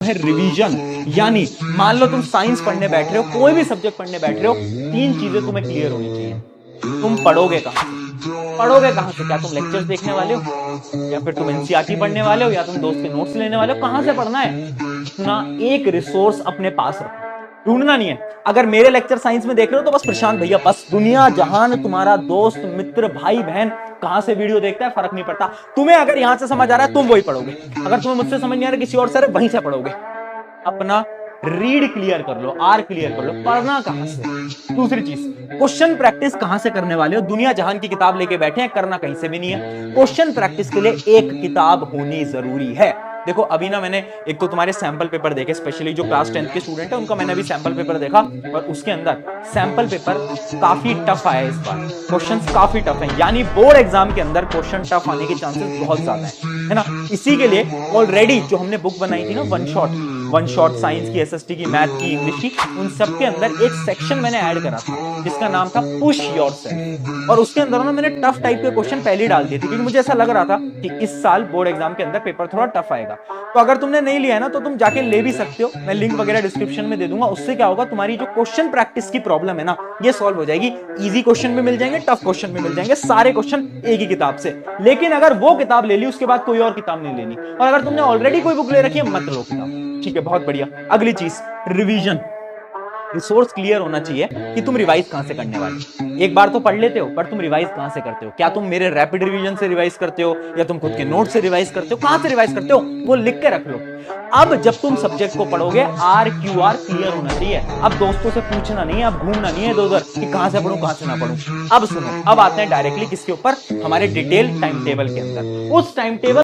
है रिवीजन। यानी मान लो तुम साइंस पढ़ने बैठ रहे हो, कोई भी सब्जेक्ट पढ़ने बैठ रहे हो, तीन चीजें तुम्हें क्लियर होनी चाहिए। तुम पढ़ोगे कहां से? पढ़ोगे कहां से? क्या तुम लेक्चर्स देखने वाले हो, या फिर तुम एनसीईआरटी पढ़ने वाले हो, या तुम दोस्त के नोट्स लेने वाले हो? कहां से पढ़ना है? अपना एक रिसोर्स अपने पास रखो, ढूंढना नहीं है। अगर मेरे लेक्चर साइंस में देख रहे हो तो बस प्रशांत भैया, बस दुनिया जहान तुम्हारा दोस्त मित्र भाई बहन कहां से वीडियो देखता है फर्क नहीं पड़ता। तुम्हें अगर यहां से समझ आ रहा है तुम वही पढ़ोगे, अगर तुम्हें मुझसे समझ नहीं आ रहा किसी और से वहीं से पढ़ोगे। अपना रीड क्लियर कर लो, आर क्लियर कर लो, पढ़ना कहां से। दूसरी चीज, क्वेश्चन प्रैक्टिस कहां से करने वाले हो? दुनिया जहान की किताब लेके बैठे हैं, करना कहीं से भी नहीं है। क्वेश्चन प्रैक्टिस के लिए एक किताब होनी जरूरी है। देखो अभी ना मैंने एक तो तुम्हारे सैंपल पेपर देखे, स्पेशली जो क्लास 10th के स्टूडेंट है उनका मैंने अभी सैंपल पेपर देखा, और उसके अंदर सैंपल पेपर काफी टफ आया इस बार। क्वेश्चंस काफी टफ हैं, यानी बोर्ड एग्जाम के अंदर क्वेश्चन टफ आने के चांसेस बहुत ज्यादा है ना। इसी के लिए ऑलरेडी जो हमने बुक बनाई थी ना, वन शॉट साइंस की, एसएसटी की, मैथ की, इंग्लिश की, उन सब के अंदर एक सेक्शन मैंने ऐड करा था जिसका नाम था पुश योरसेल्फ, और उसके अंदर ना मैंने टफ टाइप के क्वेश्चन पहले ही डाल दिए थे, क्योंकि मुझे ऐसा लग रहा था कि इस साल बोर्ड एग्जाम के अंदर पेपर थोड़ा टफ आएगा। तो अगर तुमने नहीं लिया है ना तो तुम जाके ले भी सकते हो, मैं लिंक वगैरह डिस्क्रिप्शन में दे दूंगा। उससे क्या होगा, तुम्हारी जो क्वेश्चन प्रैक्टिस की प्रॉब्लम है ना, ये सॉल्व हो जाएगी। इजी क्वेश्चन भी मिल जाएंगे, टफ क्वेश्चन भी मिल जाएंगे, सारे क्वेश्चन एक ही किताब से। लेकिन अगर वो किताब ले ली उसके बाद कोई और किताब नहीं लेनी, और अगर तुमने ऑलरेडी कोई बुक ले रखी है मत लो किताब, ठीक है? बहुत बढ़िया। अगली चीज, रिवीजन। रिसोर्स क्लियर होना चाहिए कि तुम रिवाइज कहां से करने वाले। एक बार तो पढ़ लेते हो, पर तुम रिवाइज कहां से करते हो? क्या तुम मेरे रैपिड रिवीजन से रिवाइज करते हो, या तुम खुद के नोट से रिवाइज करते हो? कहां से रिवाइज करते हो वो लिख के रख लो। अब जब तुम सब्जेक्ट को पढ़ोगे, RQR क्लियर होना चाहिए। अब दोस्तों से पूछना नहीं है, अब घूमना नहीं है इधर उधर कि कहां से पढ़ूं कहां से ना पढ़ूं। अब सुनो, अब आते हैं डायरेक्टली किसके ऊपर, हमारे डिटेल टाइम टेबल के अंदर। उस टाइम टेबल